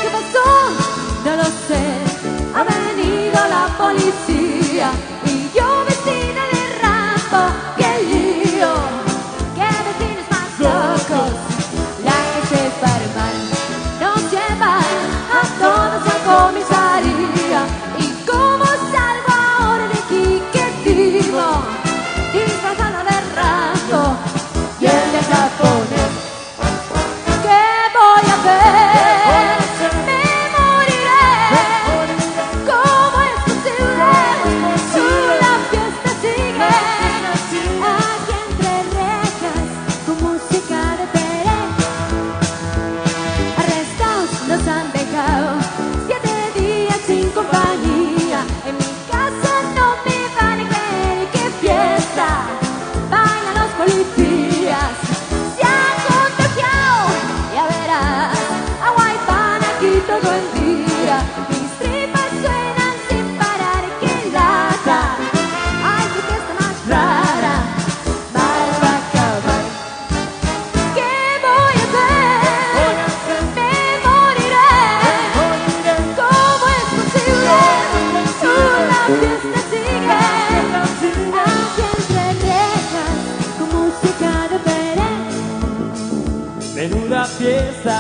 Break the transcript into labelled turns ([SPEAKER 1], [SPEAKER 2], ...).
[SPEAKER 1] ¿Qué pasó? No lo sé. Ha venido la policía y yo vestida de Rambo. ¡Qué lío! ¡Qué vecinos más locos! La que se farman nos llevan a todos a comisaría. ¿Y cómo salgo ahora de aquí? ¿Qué digo? Disfrazado de Rambo y el de japonés. ¿Qué voy a hacer? Me moriré. ¿Cómo es posible? La fiesta sigue. Aquí entre rejas con música de Pérez. Arrestados nos han dejado 7 días sin compañía. En mi casa no me van a creer. ¡Qué fiesta! Bailan los policías. Se han contagiado. Ya verás, agua y pan aquí todo el día. Mis tripas suenan sin parar. ¡Qué lata! ¡Ay, qué fiesta más rara! Mal va a acabar. ¿Qué voy a hacer? Me moriré. ¿Cómo es posible? La fiesta sigue. Aquí entre rejas con música de Pérez.
[SPEAKER 2] Menuda fiesta.